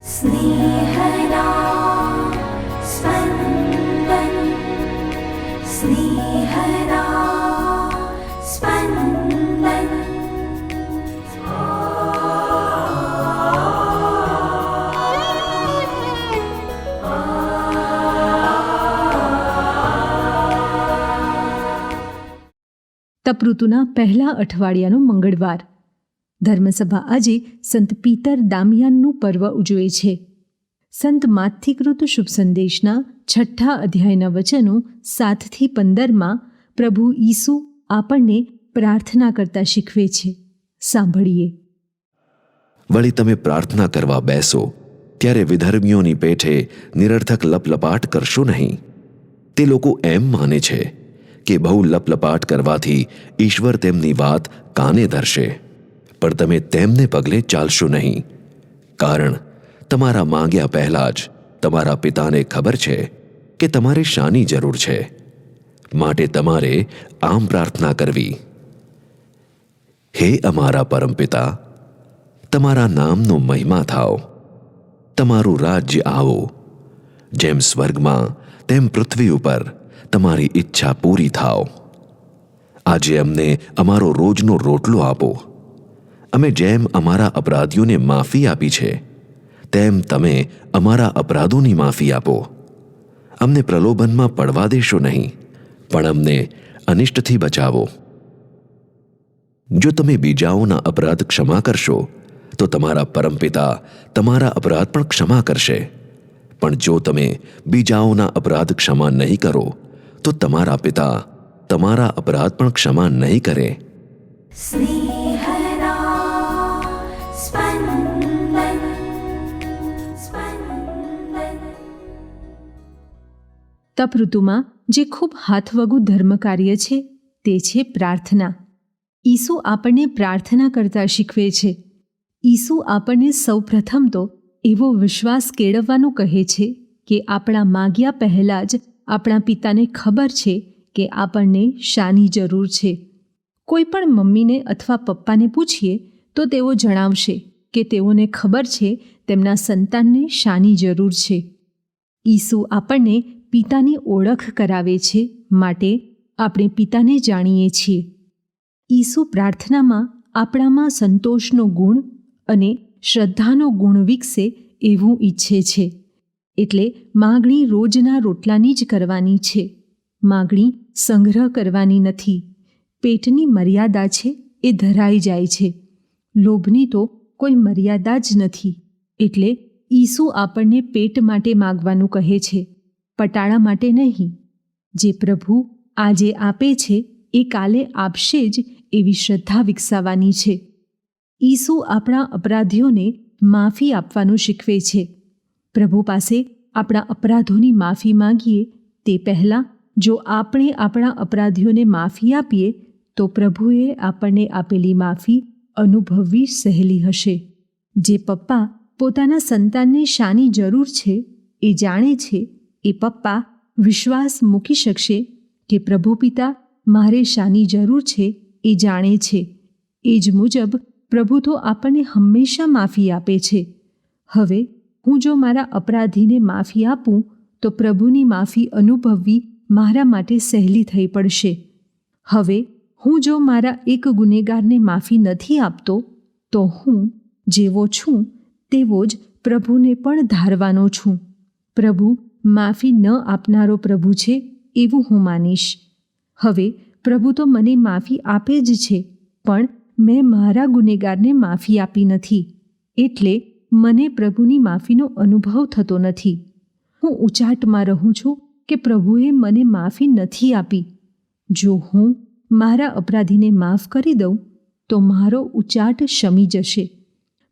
સ્નેહના સ્પંદન સ્નેહના સ્પંદન. તપઋતુના પહેલા અઠવાડિયાનો મંગળવાર. ધર્મસભા આજે સંત પીતર દામિયાનનું પર્વ ઉજવે છે. સંત માથિકૃત શુભ સંદેશના 6 અધ્યાયના વચનો 7-15 પ્રભુ ઈસુ આપણને પ્રાર્થના કરતા શીખવે છે. સાંભળીએ. વળી તમે પ્રાર્થના કરવા બેસો ત્યારે વિધર્મીઓની પેઠે નિરર્થક લપલપાટ કરશો નહીં. તે લોકો એમ માને છે કે બહુ લપલપાટ કરવાથી ઈશ્વર તેમની વાત કાને ધરશે. પણ તમે તેમને પગલે ચાલશો નહીં, કારણ તમારા માંગ્યા પહેલાં જ તમારા પિતાને ખબર છે કે તમારે શાની જરૂર છે. માટે તમારે આમ પ્રાર્થના કરવી: હે અમારા પરમપિતા, તમારા નામનો મહિમા થાવ. તમારું રાજ્ય આવો. જેમ સ્વર્ગમાં તેમ પૃથ્વી ઉપર તમારી ઈચ્છા પૂરી થાવ. આજે અમને અમારો રોજનો રોટલો આપો. અમે જેમ અમારા અપરાધીઓને માફી આપી છે તેમ તમે અમારા અપરાધોની માફી આપો. અમને પ્રલોભનમાં પડવા દેશો નહીં, પણ અમને અનિષ્ટથી બચાવો. જો તમે બીજાઓના અપરાધ ક્ષમા કરશો તો તમારા પરમપિતા તમારા અપરાધ પણ ક્ષમા કરશે. પણ જો તમે બીજાઓના અપરાધ ક્ષમા નહીં કરો તો તમારા પિતા તમારા અપરાધ પણ ક્ષમા નહીં કરે. સ્નેહના સ્પંદન સ્પંદન. તપઋતુમાં જે ખૂબ હાથવગું ધર્મ કાર્ય છે તે છે પ્રાર્થના. ઈસુ આપણને પ્રાર્થના કરતા શીખવે છે. ઈસુ આપણને સૌપ્રથમ તો એવો વિશ્વાસ કેળવવાનું કહે છે કે આપણા માગ્યા પહેલાં જ આપણા પિતાને ખબર છે કે આપણને શાની જરૂર છે. કોઈ પણ મમ્મીને અથવા પપ્પાને પૂછીએ તો તેઓ જણાવશે કે તેઓને ખબર છે તેમના સંતાનને શાની જરૂર છે. ઈસુ આપણને પિતાની ઓળખ કરાવે છે, માટે આપણે પિતાને જાણીએ છીએ. ઈસુ પ્રાર્થનામાં આપણામાં સંતોષનો ગુણ અને શ્રદ્ધાનો ગુણ વિકસે એવું ઈચ્છે છે. એટલે માગણી રોજના રોટલાની જ કરવાની છે. માગણી સંગ્રહ કરવાની નથી. પેટની મર્યાદા છે એ ધરાઈ જાય છે. લોભની તો કોઈ મર્યાદા જ નથી. એટલે ઈસુ આપણને પેટ માટે માગવાનું કહે છે, પટાળા માટે નહીં. જે પ્રભુ આજે આપે છે એ કાલે આપશે જ એવી શ્રદ્ધા વિકસાવવાની છે. ઈસુ આપણા અપરાધીઓને માફી આપવાનું શીખવે છે. પ્રભુ પાસે આપણા અપરાધોની માફી માંગીએ તે પહેલાં જો આપણે આપણા અપરાધીઓને માફી આપીએ તો પ્રભુએ આપણને આપેલી માફી અનુભવવી સહેલી હશે. જે પપ્પા પોતાના સંતાનને શાની જરૂર છે એ જાણે છે, એ પપ્પા વિશ્વાસ મૂકી શકશે કે પ્રભુ પિતા મારે શાની જરૂર છે એ જાણે છે. એ જ મુજબ પ્રભુ તો આપણને હંમેશા માફી આપે છે. હવે હું જો મારા અપરાધીને માફી આપું તો પ્રભુની માફી અનુભવવી મારા માટે સહેલી થઈ પડશે. હવે હું જો મારા એક ગુનેગારને માફી નથી આપતો તો હું જેવો છું તેવો જ પ્રભુને પણ ધારવાનો છું. પ્રભુ માફી ન આપનારો પ્રભુ છે એવું હું માનીશ. હવે પ્રભુ તો મને માફી આપે જ છે, પણ મેં મારા ગુનેગારને માફી આપી નથી, એટલે મને પ્રભુની માફીનો અનુભવ થતો નથી. હું ઉચાટમાં રહું છું કે પ્રભુએ મને માફી નથી આપી. જો હું મારા અપરાધીને માફ કરી દઉં તો મારો ઉચાટ શમી જશે.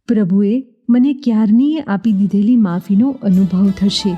પ્રભુએ મને ક્યારનીએ આપી દીધેલી માફીનો અનુભવ થશે.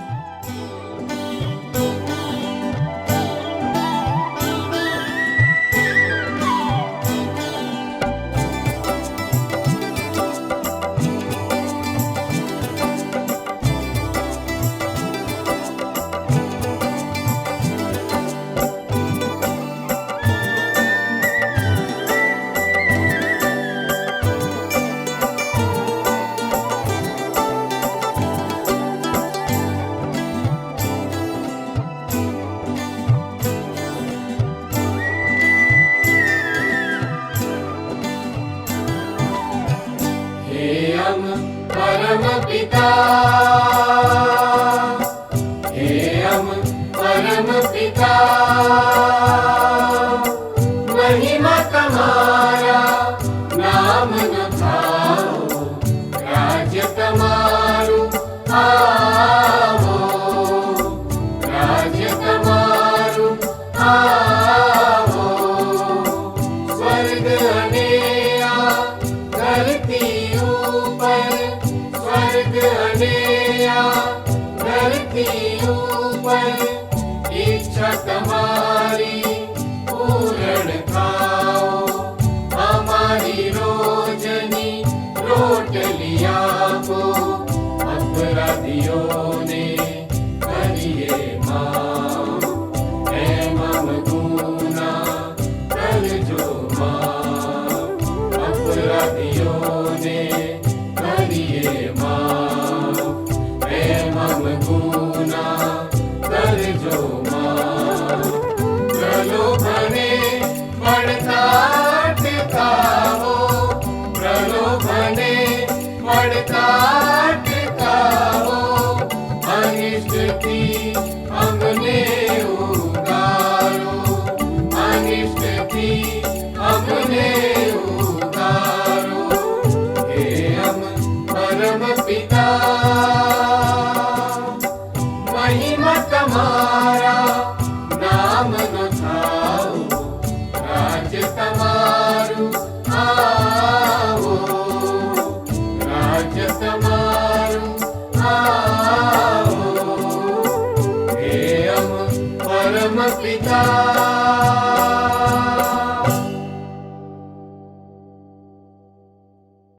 परम पिता हे हम परम पिता महिमा तमारा नाम न थाओ राज्य तमारू आवो राज्य तमारू आवो स्वर्ग अने आ धरती ऊपर स्वर्ग अने आ धरती ऊपर इच्छा तमारी पूर्ण खाओ हमारी रोजनी रोटली आपो अपराधियों ने करिए माफ एम हम गुना करजो माफ अपराधियों ने करिए माफ एम हम गुना करजो माफ प्रलोभने बढ़ता टिकावो प्रलोभने बढ़ता टिकावो अनिष्ट की हमने उगारो अनिष्ट की हमने उगारो हे हम परम पिता महिमा तमारा नाम न थाओ राज्य तमारू आवो राज्य तमारू आवो हे हम परम पिता